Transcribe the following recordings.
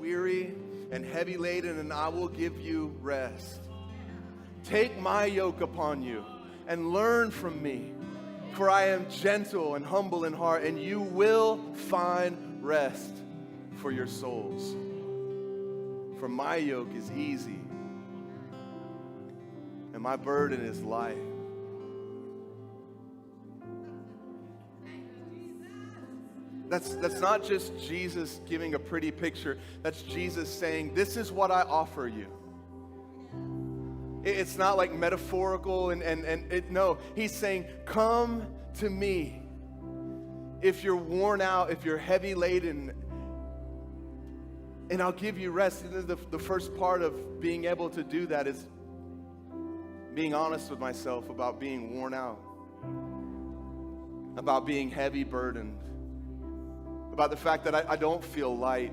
weary and heavy laden, and I will give you rest. Take my yoke upon you and learn from me, for I am gentle and humble in heart, and you will find rest for your souls. For my yoke is easy, and my burden is light. That's not just Jesus giving a pretty picture. That's Jesus saying, this is what I offer you. It's not like metaphorical no. He's saying, come to me. If you're worn out, if you're heavy laden, and I'll give you rest. The first part of being able to do that is being honest with myself about being worn out, about being heavy burdened, about the fact that I don't feel light.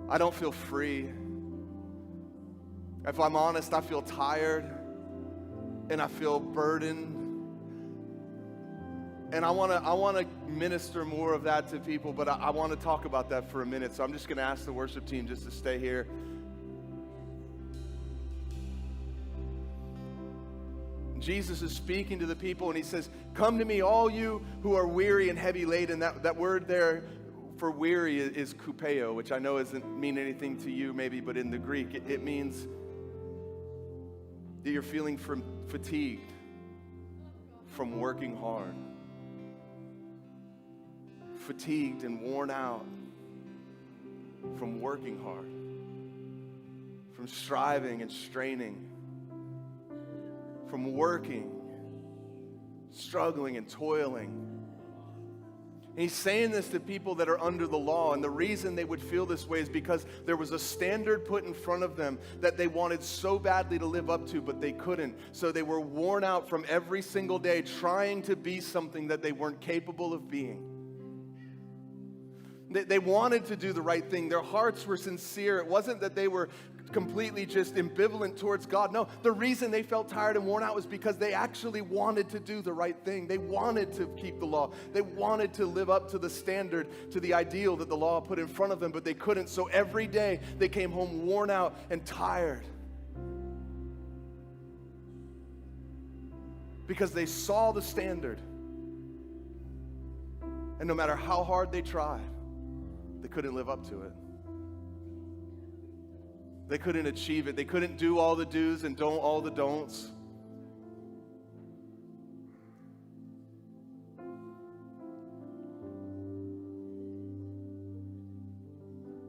I don't feel free. If I'm honest, I feel tired and I feel burdened. And I want to minister more of that to people, but I want to talk about that for a minute. So I'm just going to ask the worship team just to stay here. Jesus is speaking to the people, and he says, come to me, all you who are weary and heavy laden. That word there for weary is kupeo, which I know doesn't mean anything to you maybe, but in the Greek, it means that you're feeling fatigued from working hard. Fatigued and worn out from working hard, from striving and straining, from working, struggling and toiling. And he's saying this to people that are under the law, and the reason they would feel this way is because there was a standard put in front of them that they wanted so badly to live up to, but they couldn't. So they were worn out from every single day trying to be something that they weren't capable of being. They wanted to do the right thing. Their hearts were sincere. It wasn't that they were completely just ambivalent towards God. No, the reason they felt tired and worn out was because they actually wanted to do the right thing. They wanted to keep the law. They wanted to live up to the standard, to the ideal that the law put in front of them, but they couldn't. So every day they came home worn out and tired because they saw the standard. And no matter how hard they tried, they couldn't live up to it. They couldn't achieve it. They couldn't do all the do's and don't all the don'ts.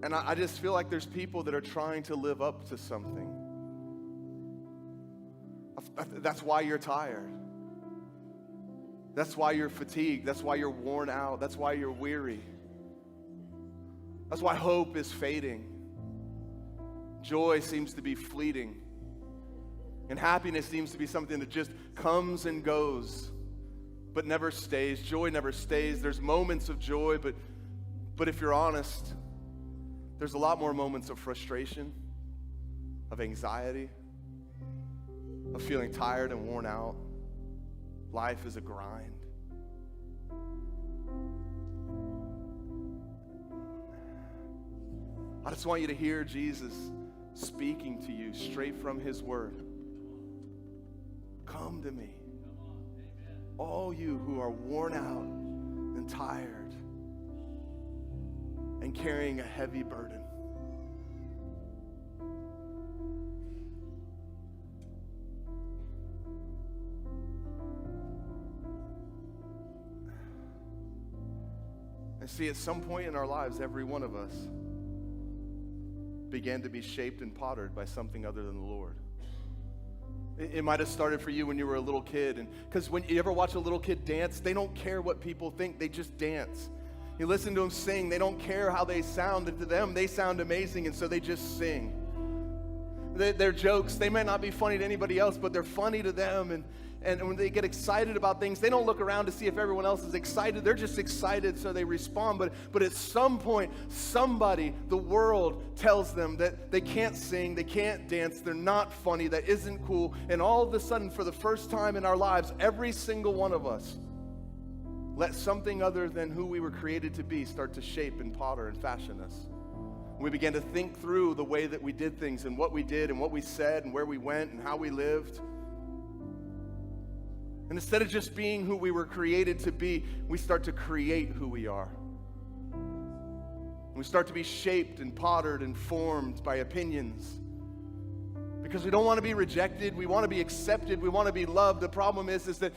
And I just feel like there's people that are trying to live up to something. That's why you're tired. That's why you're fatigued. That's why you're worn out. That's why you're weary. That's why hope is fading. Joy seems to be fleeting. And happiness seems to be something that just comes and goes, but never stays. Joy never stays. There's moments of joy, but if you're honest, there's a lot more moments of frustration, of anxiety, of feeling tired and worn out. Life is a grind. I just want you to hear Jesus speaking to you straight from his word. Come to me, all you who are worn out and tired and carrying a heavy burden. And see, at some point in our lives, every one of us began to be shaped and pottered by something other than the Lord. It might have started for you when you were a little kid, and because when you ever watch a little kid dance, they don't care what people think, they just dance. You listen to them sing, they don't care how they sound. To them, they sound amazing, and so they just sing. Their jokes, they might not be funny to anybody else, but they're funny to them, and when they get excited about things, they don't look around to see if everyone else is excited. They're just excited, so they respond. But at some point, somebody, the world, tells them that they can't sing, they can't dance, they're not funny, that isn't cool. And all of a sudden, for the first time in our lives, every single one of us let something other than who we were created to be start to shape and potter and fashion us. We began to think through the way that we did things and what we did and what we said and where we went and how we lived. And instead of just being who we were created to be, we start to create who we are. We start to be shaped and pottered and formed by opinions. Because we don't want to be rejected, we want to be accepted, we want to be loved. The problem is that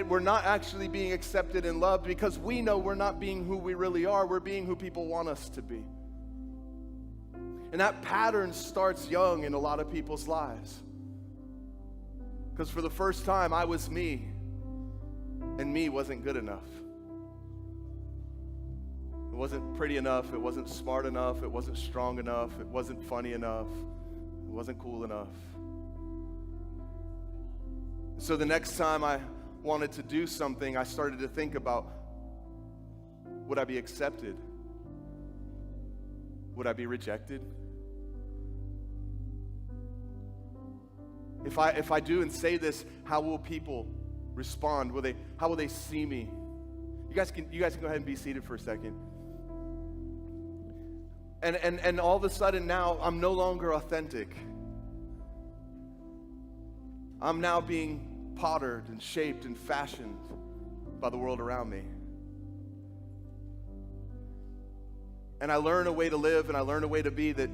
we're not actually being accepted and loved because we know we're not being who we really are, we're being who people want us to be. And that pattern starts young in a lot of people's lives. Because for the first time, I was me, and me wasn't good enough. It wasn't pretty enough, it wasn't smart enough, it wasn't strong enough, it wasn't funny enough, it wasn't cool enough. So the next time I wanted to do something, I started to think about, would I be accepted? Would I be rejected? If I do and say this, how will people respond? How will they see me? You guys can go ahead and be seated for a second. And all of a sudden now, I'm no longer authentic. I'm now being pottered and shaped and fashioned by the world around me. And I learn a way to live and I learn a way to be that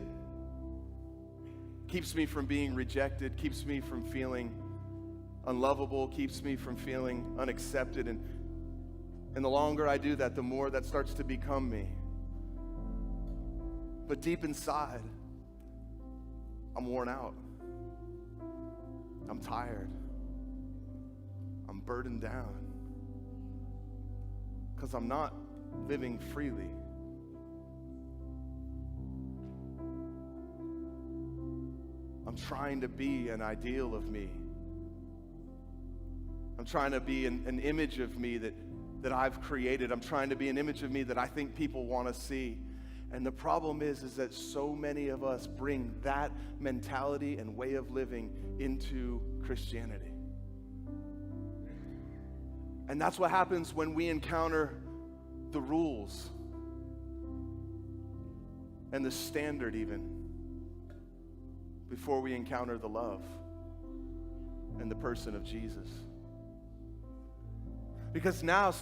keeps me from being rejected, keeps me from feeling unlovable, keeps me from feeling unaccepted. And the longer I do that, the more that starts to become me. But deep inside, I'm worn out. I'm tired. I'm burdened down. Because I'm not living freely. I'm trying to be an ideal of me. I'm trying to be an image of me that I've created. I'm trying to be an image of me that I think people want to see. And the problem is that so many of us bring that mentality and way of living into Christianity. And that's what happens when we encounter the rules and the standard even before we encounter the love and the person of Jesus. Because now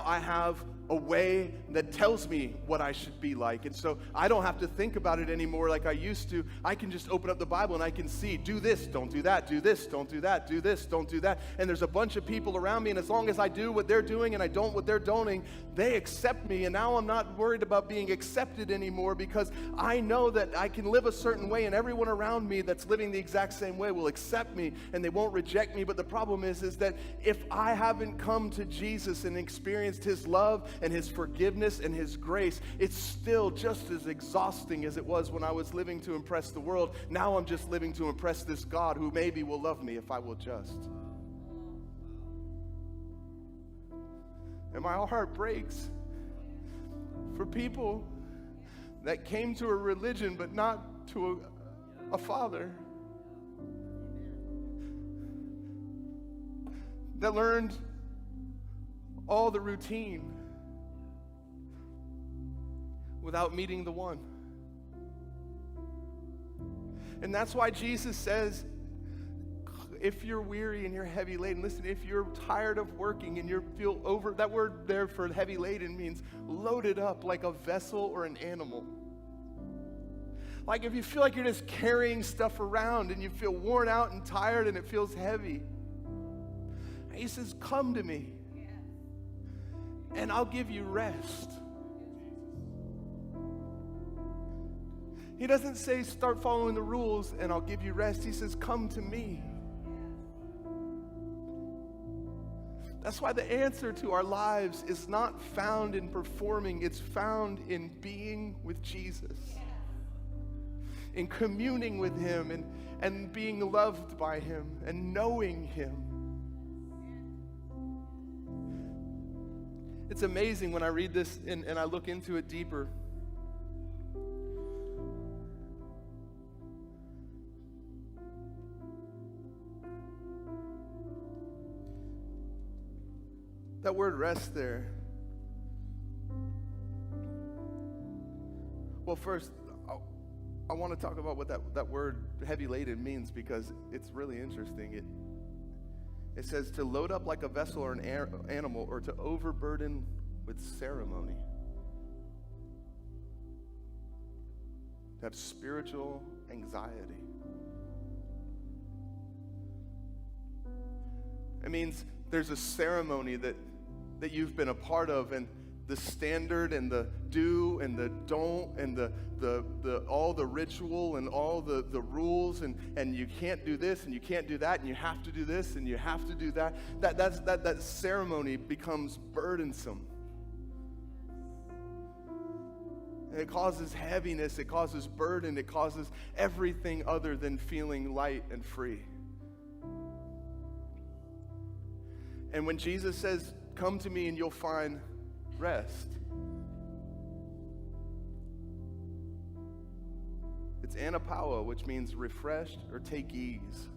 I have a way that tells me what I should be like. And so I don't have to think about it anymore like I used to. I can just open up the Bible and I can see, do this, don't do that, do this, don't do that, do this, don't do that. And there's a bunch of people around me, and as long as I do what they're doing and I don't what they're doing, they accept me. And now I'm not worried about being accepted anymore because I know that I can live a certain way and everyone around me that's living the exact same way will accept me and they won't reject me. But the problem is that if I haven't come to Jesus and experienced His love and His forgiveness and His grace, it's still just as exhausting as it was when I was living to impress the world. Now I'm just living to impress this God who maybe will love me if I will just. And my heart breaks for people that came to a religion but not to a father. That learned all the routine without meeting the one. And that's why Jesus says, if you're weary and you're heavy laden, listen, if you're tired of working and you feel over, that word there for heavy laden means loaded up like a vessel or an animal. Like if you feel like you're just carrying stuff around and you feel worn out and tired and it feels heavy. He says, come to me and I'll give you rest. He doesn't say start following the rules and I'll give you rest. He says come to me. That's why the answer to our lives is not found in performing, it's found in being with Jesus. In communing with Him and being loved by Him and knowing Him. It's amazing when I read this and I look into it deeper. That word rest there. Well, first, I want to talk about what that word heavy laden means, because it's really interesting. It says to load up like a vessel or an animal, or to overburden with ceremony. To have spiritual anxiety. It means there's a ceremony that you've been a part of, and the standard and the do and the don't and the all the ritual and all the rules, and you can't do this and you can't do that and you have to do this and you have to do that. That ceremony becomes burdensome. And it causes heaviness, it causes burden, it causes everything other than feeling light and free. And when Jesus says, "Come to me and you'll find rest," it's anapaua, which means refreshed or take ease.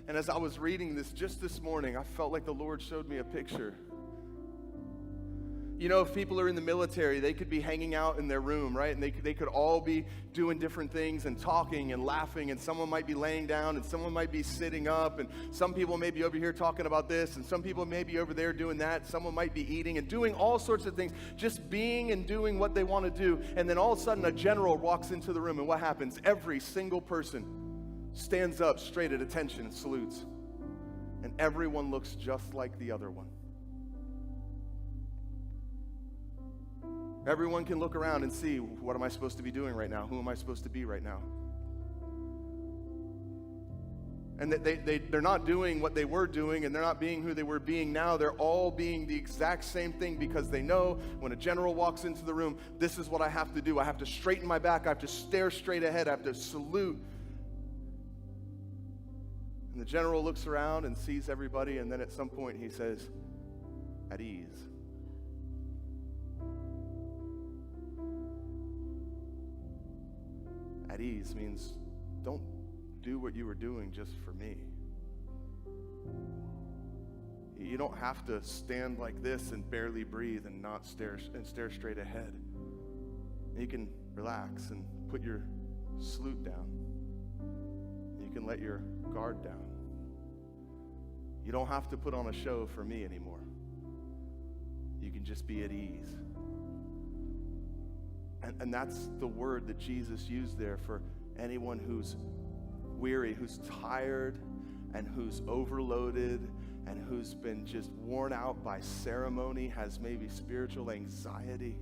And as I was reading this just this morning, I felt like the Lord showed me a picture. You know, if people are in the military, they could be hanging out in their room, right? And they could all be doing different things and talking and laughing, and someone might be laying down and someone might be sitting up, and some people may be over here talking about this, and some people may be over there doing that. Someone might be eating and doing all sorts of things, just being and doing what they want to do. And then all of a sudden a general walks into the room, and what happens? Every single person stands up straight at attention and salutes. And everyone looks just like the other one. Everyone can look around and see, what am I supposed to be doing right now? Who am I supposed to be right now? And they're not doing what they were doing, and they're not being who they were being now. They're all being the exact same thing, because they know when a general walks into the room, this is what I have to do. I have to straighten my back. I have to stare straight ahead. I have to salute. And the general looks around and sees everybody, and then at some point he says, "At ease." At ease means don't do what you were doing just for me. You don't have to stand like this and barely breathe and not stare straight ahead. You can relax and put your salute down. You can let your guard down. You don't have to put on a show for me anymore. You can just be at ease. And that's the word that Jesus used there for anyone who's weary, who's tired, and who's overloaded, and who's been just worn out by ceremony, has maybe spiritual anxiety,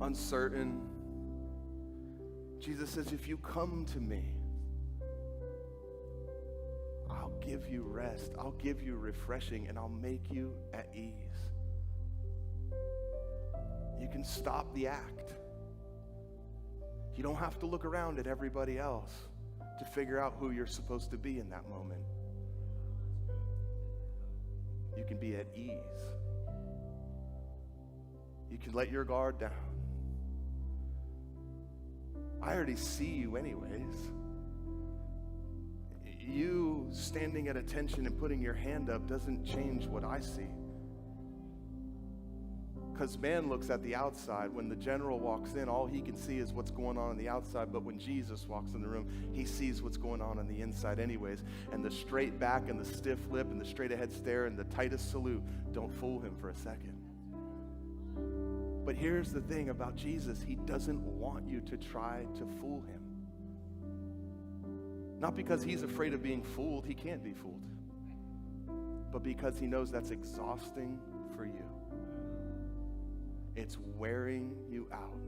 uncertain. Jesus says, if you come to me, I'll give you rest, I'll give you refreshing, and I'll make you at ease. You can stop the act. You don't have to look around at everybody else to figure out who you're supposed to be in that moment. You can be at ease. You can let your guard down. I already see you anyways. You standing at attention and putting your hand up doesn't change what I see. Because man looks at the outside. When the general walks in, all he can see is what's going on the outside. But when Jesus walks in the room, he sees what's going on the inside anyways. And the straight back and the stiff lip and the straight ahead stare and the tightest salute don't fool him for a second. But here's the thing about Jesus. He doesn't want you to try to fool him. Not because he's afraid of being fooled. He can't be fooled. But because he knows that's exhausting for you. It's wearing you out.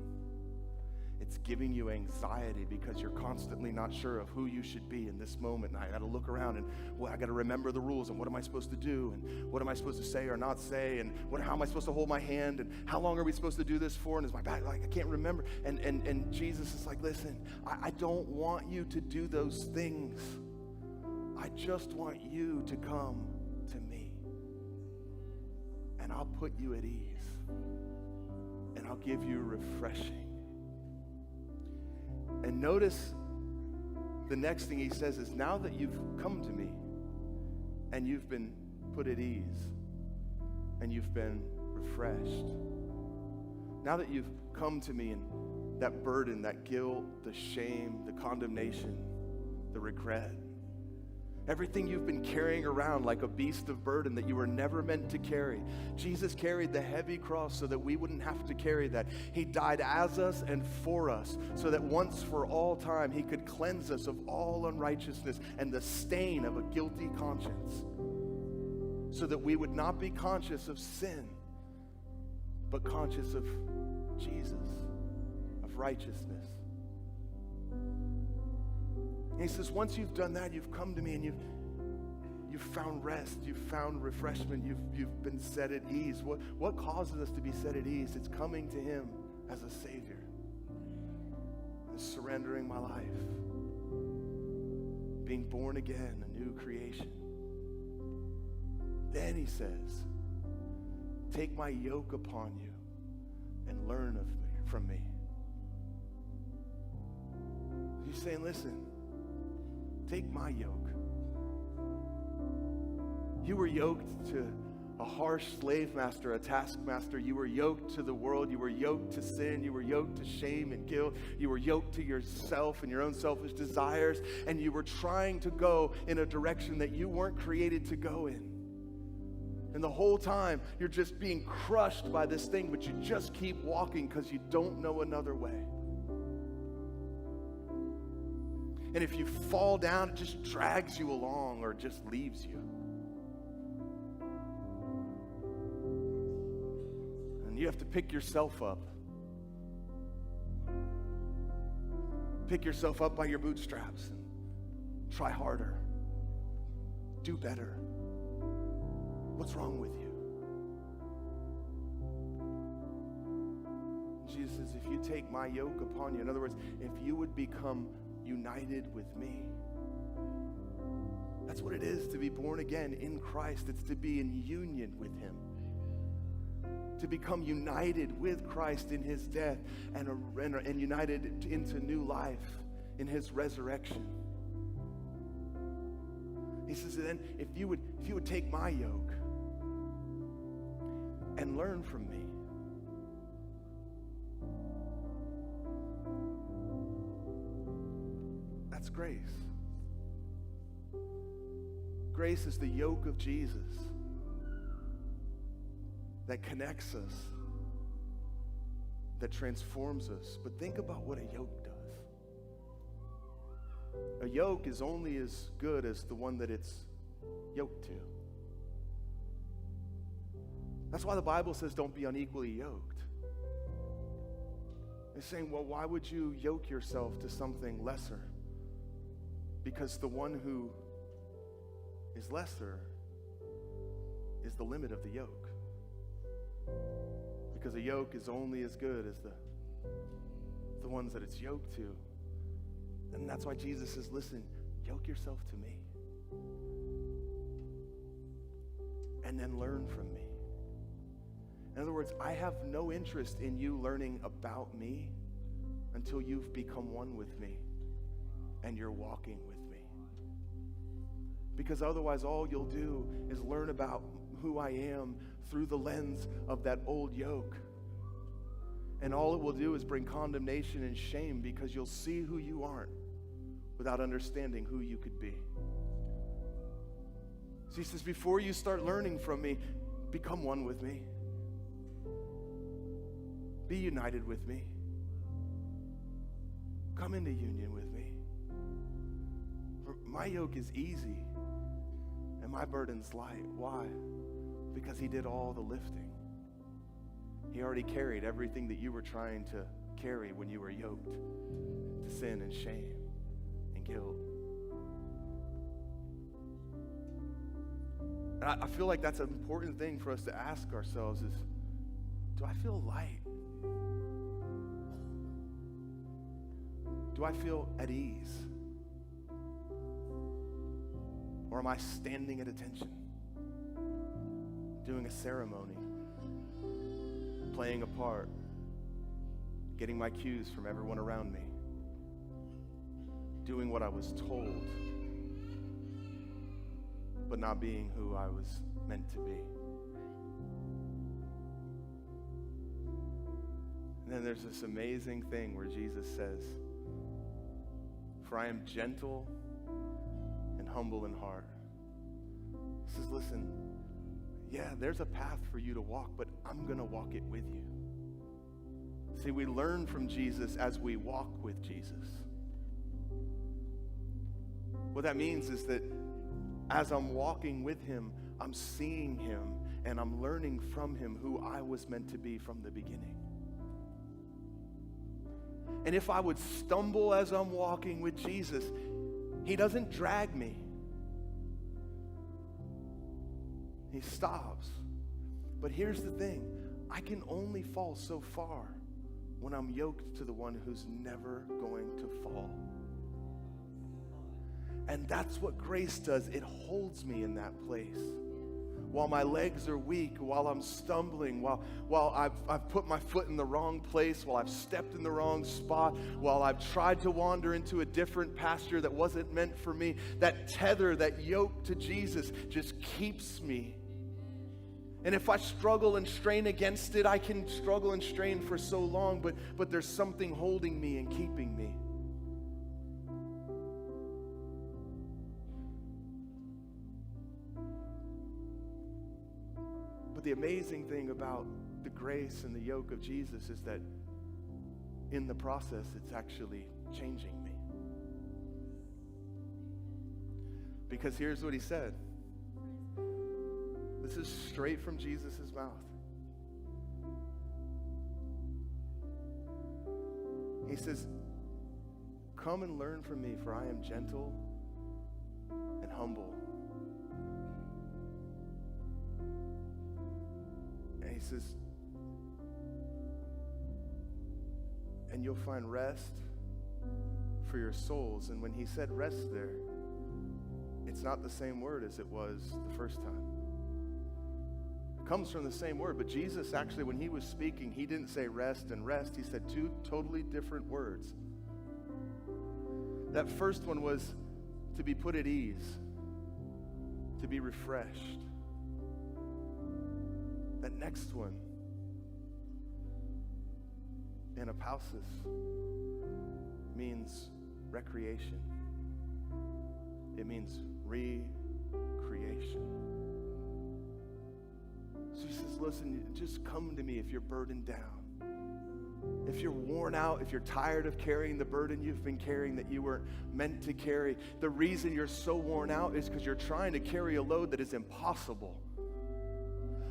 It's giving you anxiety because you're constantly not sure of who you should be in this moment. And I got to look around and, well, I got to remember the rules and what am I supposed to do and what am I supposed to say or not say and how am I supposed to hold my hand and how long are we supposed to do this for, and is my back like I can't remember. And Jesus is like, listen, I don't want you to do those things. I just want you to come to me and I'll put you at ease. And I'll give you refreshing. And notice the next thing he says is, now that you've come to me and you've been put at ease and you've been refreshed, now that you've come to me and that burden, that guilt, the shame, the condemnation, the regret. Everything you've been carrying around like a beast of burden that you were never meant to carry. Jesus carried the heavy cross so that we wouldn't have to carry that. He died as us and for us so that once for all time he could cleanse us of all unrighteousness and the stain of a guilty conscience, so that we would not be conscious of sin, but conscious of Jesus, of righteousness. And he says, once you've done that, you've come to me and you've found rest, you've found refreshment, you've been set at ease. What causes us to be set at ease? It's coming to him as a Savior, and surrendering my life, being born again, a new creation. Then he says, take my yoke upon you and learn from me. He's saying, listen, take my yoke. You were yoked to a harsh slave master, a taskmaster. You were yoked to the world. You were yoked to sin. You were yoked to shame and guilt. You were yoked to yourself and your own selfish desires. And you were trying to go in a direction that you weren't created to go in. And the whole time, you're just being crushed by this thing, but you just keep walking because you don't know another way. And if you fall down, it just drags you along or just leaves you. And you have to pick yourself up. Pick yourself up by your bootstraps and try harder. Do better. What's wrong with you? Jesus says, if you take my yoke upon you, in other words, if you would become united with me. That's what it is to be born again in Christ. It's to be in union with him. To become united with Christ in his death and united into new life in his resurrection. He says, then if you would take my yoke and learn from me. That's grace. Grace is the yoke of Jesus that connects us, that transforms us. But think about what a yoke does. A yoke is only as good as the one that it's yoked to. That's why the Bible says don't be unequally yoked. It's saying, well, why would you yoke yourself to something lesser? Because the one who is lesser is the limit of the yoke. Because a yoke is only as good as the ones that it's yoked to. And that's why Jesus says, listen, yoke yourself to me. And then learn from me. In other words, I have no interest in you learning about me until you've become one with me and you're walking with me. Because otherwise all you'll do is learn about who I am through the lens of that old yoke. And all it will do is bring condemnation and shame because you'll see who you aren't without understanding who you could be. So he says, before you start learning from me, become one with me. Be united with me. Come into union with me. For my yoke is easy and my burden's light. Why? Because he did all the lifting. He already carried everything that you were trying to carry when you were yoked to sin and shame and guilt. And I feel like that's an important thing for us to ask ourselves is, do I feel light? Do I feel at ease? Or am I standing at attention? Doing a ceremony? Playing a part? Getting my cues from everyone around me? Doing what I was told, but not being who I was meant to be? And then there's this amazing thing where Jesus says, "For I am gentle and humble in heart." He says, listen, yeah, there's a path for you to walk, but I'm going to walk it with you. See, we learn from Jesus as we walk with Jesus. What that means is that as I'm walking with him, I'm seeing him and I'm learning from him who I was meant to be from the beginning. And if I would stumble as I'm walking with Jesus, he doesn't drag me. He stops. But here's the thing. I can only fall so far when I'm yoked to the one who's never going to fall. And that's what grace does. It holds me in that place. While my legs are weak, while I'm stumbling, while I've put my foot in the wrong place, while I've stepped in the wrong spot, while I've tried to wander into a different pasture that wasn't meant for me, that tether, that yoke to Jesus just keeps me. And if I struggle and strain against it, I can struggle and strain for so long, but there's something holding me and keeping me. But the amazing thing about the grace and the yoke of Jesus is that in the process, it's actually changing me. Because here's what he said. This is straight from Jesus' mouth. He says, "Come and learn from me, for I am gentle and humble." And he says, "And you'll find rest for your souls." And when he said rest there, it's not the same word as it was the first time. Comes from the same word, but Jesus actually, when he was speaking, he didn't say rest and rest. He said two totally different words. That first one was to be put at ease, to be refreshed. That next one, anapausis, means recreation. It means recreation. So he says, listen, just come to me if you're burdened down. If you're worn out, if you're tired of carrying the burden you've been carrying that you weren't meant to carry. The reason you're so worn out is because you're trying to carry a load that is impossible.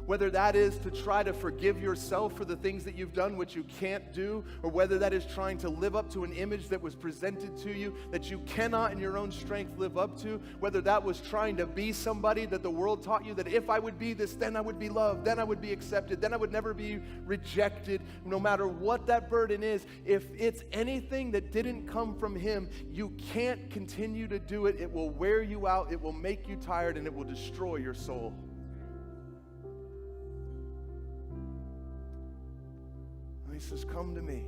Whether that is to try to forgive yourself for the things that you've done which you can't do, or whether that is trying to live up to an image that was presented to you that you cannot in your own strength live up to, whether that was trying to be somebody that the world taught you that if I would be this, then I would be loved, then I would be accepted, then I would never be rejected. No matter what that burden is, if it's anything that didn't come from him, you can't continue to do it. It will wear you out, it will make you tired, and it will destroy your soul. He says, come to me,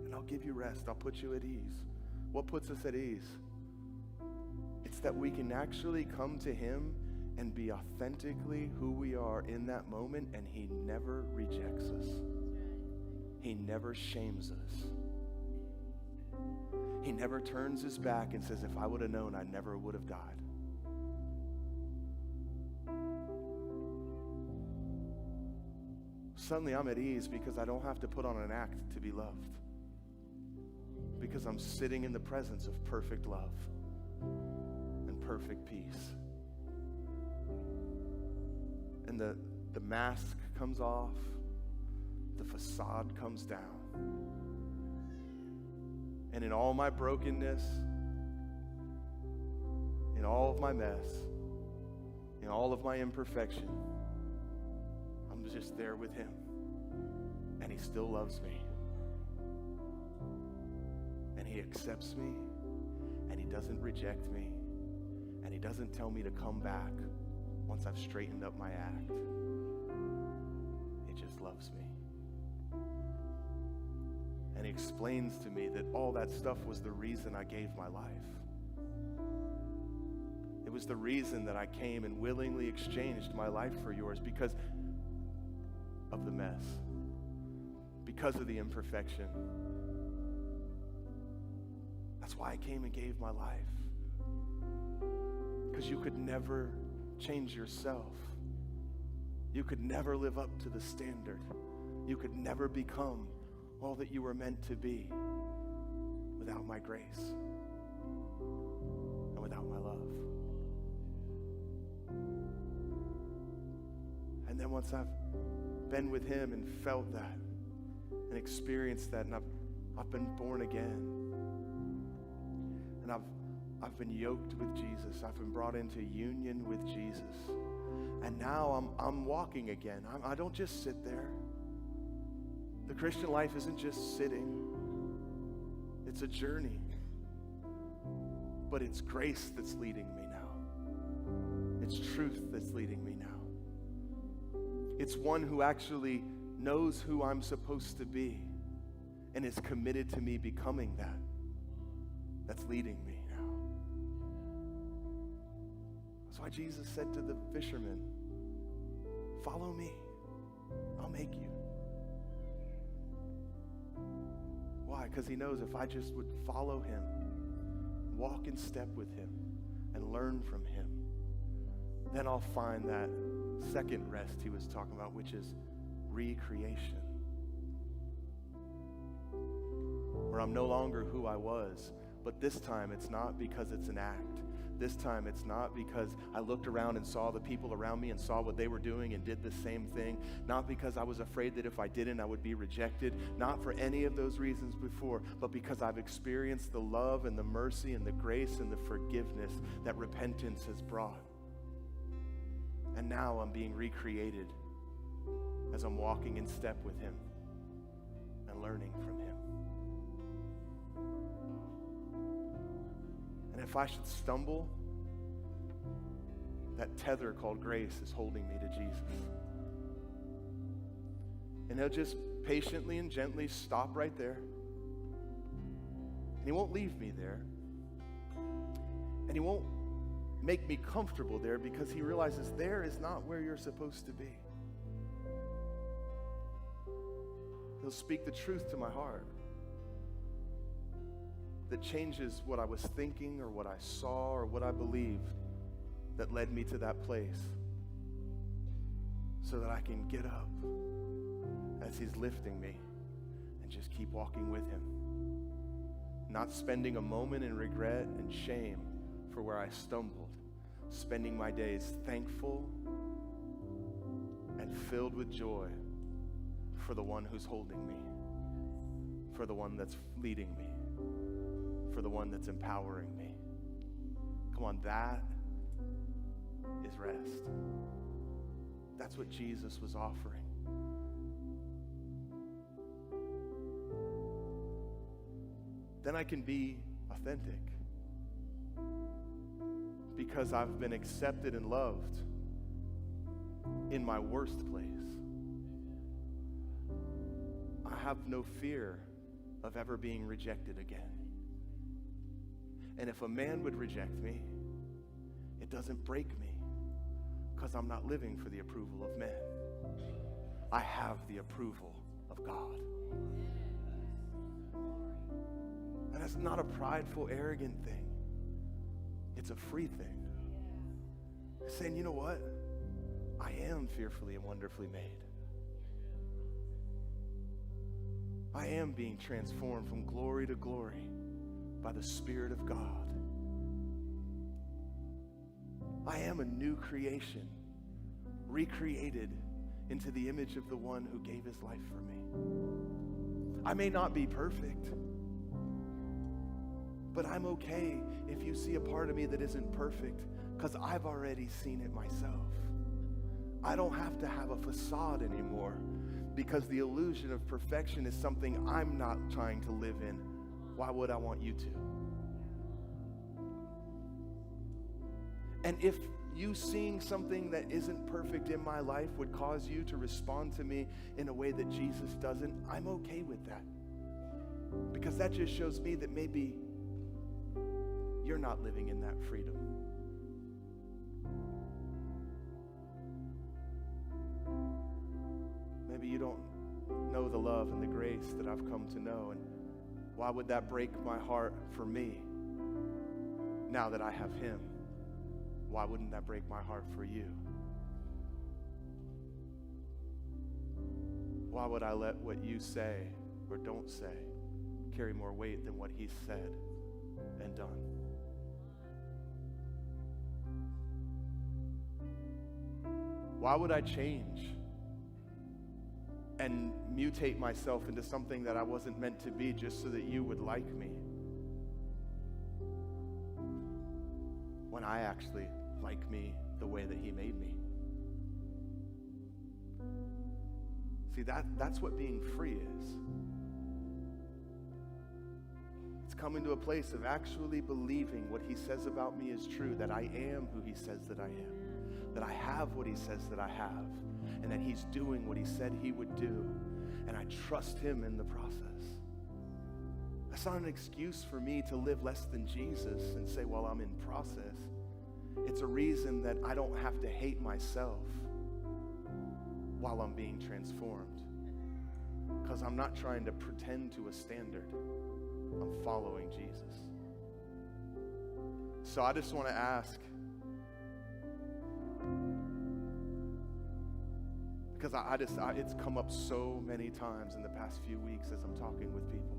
and I'll give you rest. I'll put you at ease. What puts us at ease? It's that we can actually come to him and be authentically who we are in that moment, and he never rejects us. He never shames us. He never turns his back and says, if I would have known, I never would have died. Suddenly I'm at ease because I don't have to put on an act to be loved. Because I'm sitting in the presence of perfect love and perfect peace. And the mask comes off, the facade comes down. And in all my brokenness, in all of my mess, in all of my imperfection, I'm just there with him, and he still loves me, and he accepts me, and he doesn't reject me, and he doesn't tell me to come back once I've straightened up my act. He just loves me, and he explains to me that all that stuff was the reason I gave my life. It was the reason that I came and willingly exchanged my life for yours, because of the mess, because of the imperfection. That's why I came and gave my life. Because you could never change yourself. You could never live up to the standard. You could never become all that you were meant to be without my grace and without my love. And then once I've been with him and felt that and experienced that, and I've been born again, and I've been yoked with Jesus. I've been brought into union with Jesus. And now I'm walking again. I don't just sit there. The Christian life isn't just sitting. It's a journey. But it's grace that's leading me now. It's truth that's leading me now. It's one who actually knows who I'm supposed to be and is committed to me becoming that. That's leading me now. That's why Jesus said to the fishermen, follow me. I'll make you. Why? Because he knows if I just would follow him, walk in step with him, and learn from him, then I'll find that second rest he was talking about, which is recreation. Where I'm no longer who I was, but this time it's not because it's an act. This time it's not because I looked around and saw the people around me and saw what they were doing and did the same thing. Not because I was afraid that if I didn't, I would be rejected. Not for any of those reasons before, but because I've experienced the love and the mercy and the grace and the forgiveness that repentance has brought. And now I'm being recreated as I'm walking in step with him and learning from him. And if I should stumble, that tether called grace is holding me to Jesus. And he'll just patiently and gently stop right there. And he won't leave me there. And he won't make me comfortable there, because he realizes there is not where you're supposed to be. He'll speak the truth to my heart that changes what I was thinking or what I saw or what I believed that led me to that place, so that I can get up as he's lifting me and just keep walking with him, not spending a moment in regret and shame for where I stumbled, spending my days thankful and filled with joy for the one who's holding me, for the one that's leading me, for the one that's empowering me. Come on, that is rest. That's what Jesus was offering. Then I can be authentic, because I've been accepted and loved in my worst place. I have no fear of ever being rejected again. And if a man would reject me, it doesn't break me, because I'm not living for the approval of men. I have the approval of God. And that's not a prideful, arrogant thing. It's a free thing. It's saying, you know what? I am fearfully and wonderfully made. I am being transformed from glory to glory by the Spirit of God. I am a new creation, recreated into the image of the one who gave his life for me. I may not be perfect, but I'm okay if you see a part of me that isn't perfect, because I've already seen it myself. I don't have to have a facade anymore, because the illusion of perfection is something I'm not trying to live in. Why would I want you to? And if you seeing something that isn't perfect in my life would cause you to respond to me in a way that Jesus doesn't, I'm okay with that. Because that just shows me that maybe you're not living in that freedom. Maybe you don't know the love and the grace that I've come to know? And why would that break my heart for me now that I have him? Why wouldn't that break my heart for you? Why would I let what you say or don't say carry more weight than what he said and done? Why would I change and mutate myself into something that I wasn't meant to be just so that you would like me, when I actually like me the way that he made me? See, that's what being free is. It's coming to a place of actually believing what he says about me is true, that I am who he says that I am, that I have what he says that I have, and that he's doing what he said he would do, and I trust him in the process. That's not an excuse for me to live less than Jesus and say, well, I'm in process. It's a reason that I don't have to hate myself while I'm being transformed, because I'm not trying to pretend to a standard. I'm following Jesus. So I just want to ask, because it's come up so many times in the past few weeks as I'm talking with people.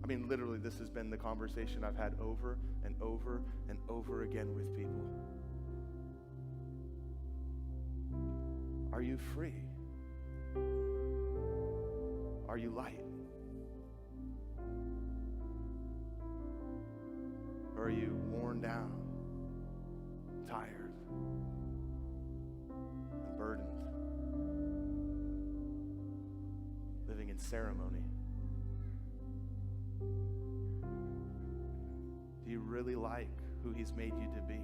I mean, literally, this has been the conversation I've had over and over and over again with people. Are you free? Are you light? Or are you worn down, tired, and burdened, living in ceremony? Do you really like who he's made you to be?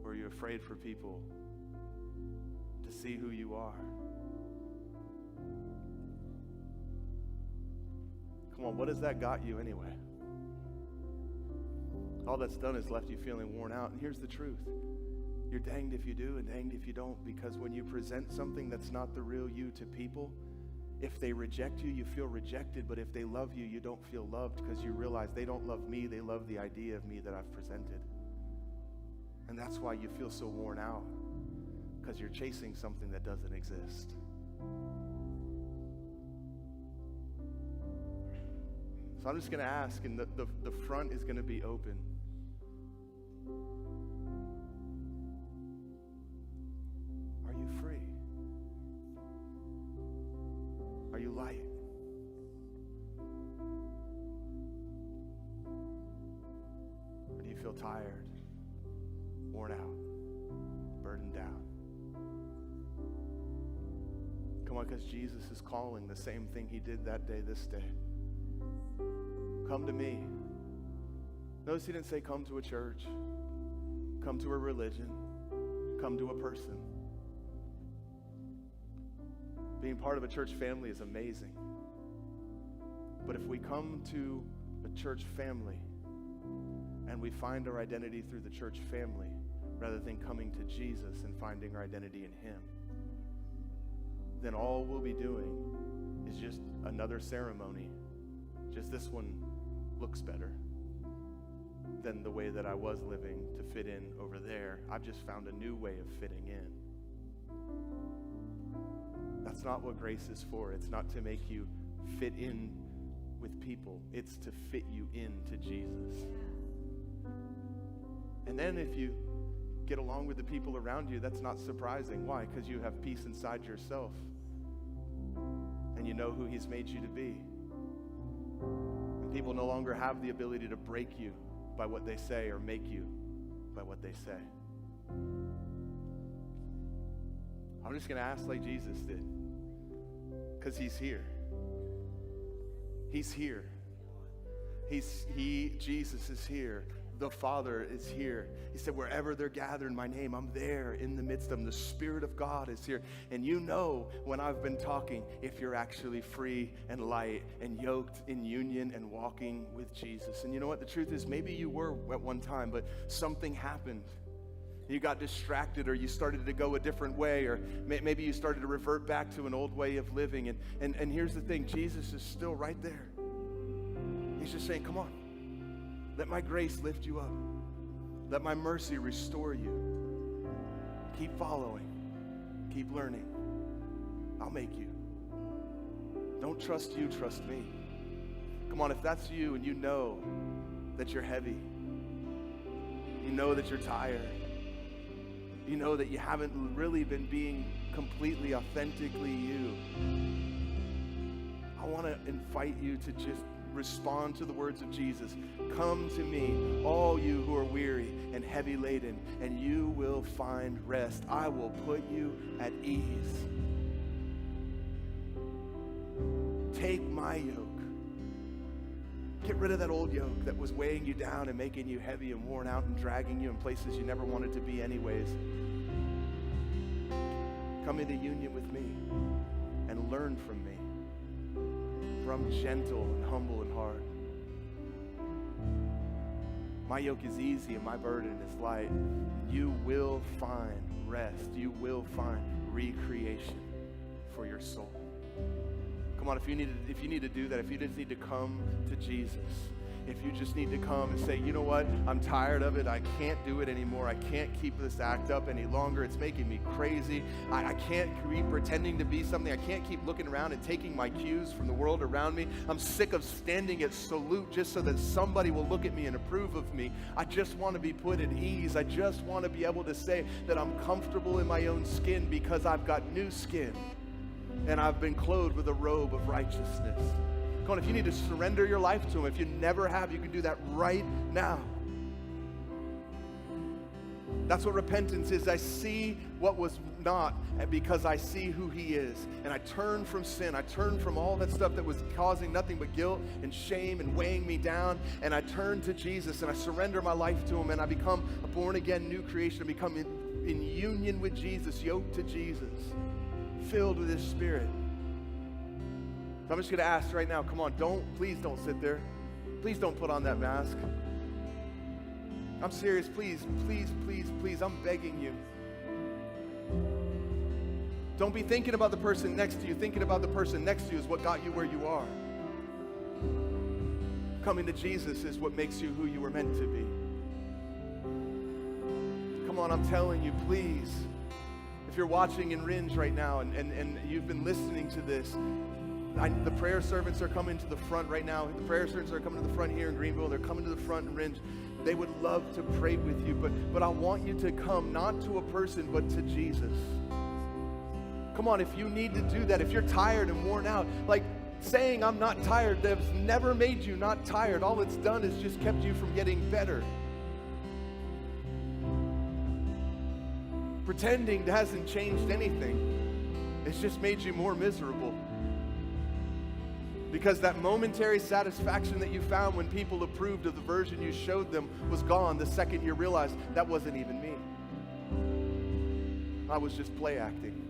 Or are you afraid for people to see who you are? Come on, what has that got you anyway? All that's done is left you feeling worn out. And here's the truth. You're danged if you do and danged if you don't, because when you present something that's not the real you to people, if they reject you, you feel rejected, but if they love you, you don't feel loved, because you realize they don't love me, they love the idea of me that I've presented. And that's why you feel so worn out, because you're chasing something that doesn't exist. So I'm just going to ask, and the front is going to be open. Are you free? Are you light? Or do you feel tired, worn out, burdened down? Come on, because Jesus is calling the same thing he did that day, this day. Come to me. Notice he didn't say come to a church, come to a religion, come to a person. Being part of a church family is amazing. But if we come to a church family and we find our identity through the church family rather than coming to Jesus and finding our identity in him, then all we'll be doing is just another ceremony. Just this one looks better than the way that I was living to fit in over there. I've just found a new way of fitting in. That's not what grace is for. It's not to make you fit in with people. It's to fit you into Jesus. And then if you get along with the people around you, that's not surprising. Why? Because you have peace inside yourself. And you know who he's made you to be. And people no longer have the ability to break you by what they say or make you by what they say. I'm just going to ask like Jesus did, because he's here. He's here. Jesus is here. The Father is here. He said, wherever they're gathered in my name, I'm there in the midst of them. The Spirit of God is here. And you know when I've been talking, if you're actually free and light and yoked in union and walking with Jesus. And you know what? The truth is, maybe you were at one time, but something happened. You got distracted, or you started to go a different way, or maybe you started to revert back to an old way of living. And here's the thing, Jesus is still right there. He's just saying, come on, let my grace lift you up. Let my mercy restore you. Keep following, keep learning. I'll make you. Don't trust you, trust me. Come on, if that's you and you know that you're heavy, you know that you're tired, you know that you haven't really been being completely, authentically you, I want to invite you to just respond to the words of Jesus. Come to me, all you who are weary and heavy laden, and you will find rest. I will put you at ease. Take my yoke. Get rid of that old yoke that was weighing you down and making you heavy and worn out and dragging you in places you never wanted to be anyways. Come into union with me and learn from me. For I'm gentle and humble in heart. My yoke is easy and my burden is light. You will find rest. You will find recreation for your soul. Come on, if you need to do that, if you just need to come to Jesus, if you just need to come and say, you know what, I'm tired of it, I can't do it anymore, I can't keep this act up any longer, it's making me crazy, I can't keep pretending to be something, I can't keep looking around and taking my cues from the world around me, I'm sick of standing at salute just so that somebody will look at me and approve of me, I just want to be put at ease, I just want to be able to say that I'm comfortable in my own skin because I've got new skin. And I've been clothed with a robe of righteousness. Come on, if you need to surrender your life to him, if you never have, you can do that right now. That's what repentance is. I see what was not because I see who he is. And I turn from sin. I turn from all that stuff that was causing nothing but guilt and shame and weighing me down. And I turn to Jesus and I surrender my life to him. And I become a born-again new creation. I become in union with Jesus, yoked to Jesus, filled with his Spirit. So I'm just going to ask right now, come on, please don't sit there. Please don't put on that mask. I'm serious, please, please, please, please, I'm begging you. Don't be thinking about the person next to you. Thinking about the person next to you is what got you where you are. Coming to Jesus is what makes you who you were meant to be. Come on, I'm telling you, please. If you're watching in Ringe right now and you've been listening to this, the prayer servants are coming to the front right now. The prayer servants are coming to the front here in Greenville. They're coming to the front in Ringe. They would love to pray with you, but I want you to come not to a person, but to Jesus. Come on, if you need to do that, if you're tired and worn out, like saying I'm not tired, that's never made you not tired. All it's done is just kept you from getting better. Pretending hasn't changed anything. It's just made you more miserable. Because that momentary satisfaction that you found when people approved of the version you showed them was gone the second you realized that wasn't even me. I was just play acting.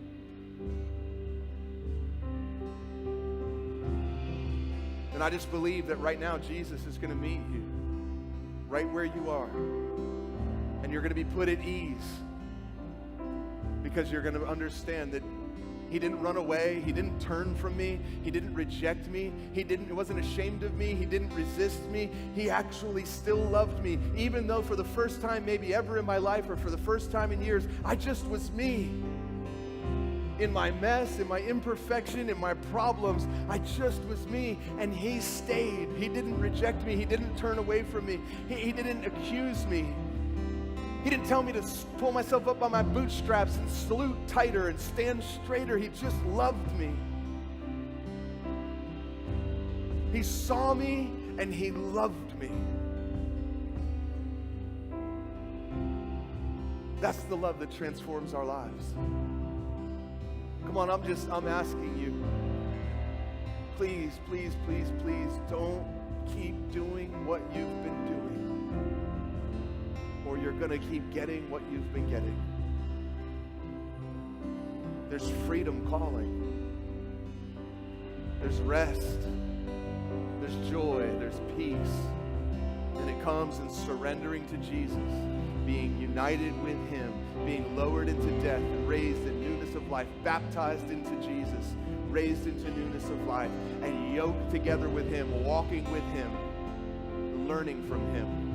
And I just believe that right now Jesus is going to meet you right where you are. And you're going to be put at ease. Because you're going to understand that he didn't run away. He didn't turn from me. He didn't reject me. He wasn't ashamed of me. He didn't resist me. He actually still loved me. Even though for the first time maybe ever in my life or for the first time in years, I just was me. In my mess, in my imperfection, in my problems, I just was me. And he stayed. He didn't reject me. He didn't turn away from me. He didn't accuse me. He didn't tell me to pull myself up by my bootstraps and salute tighter and stand straighter. He just loved me. He saw me and he loved me. That's the love that transforms our lives. Come on, I'm asking you. Please, please, please, please don't keep doing what you've been doing. Or you're going to keep getting what you've been getting. There's freedom calling. There's rest. There's joy. There's peace. And it comes in surrendering to Jesus. being united with him, being lowered into death and raised in newness of life, baptized into Jesus, raised into newness of life, and yoked together with him, walking with him, learning from him.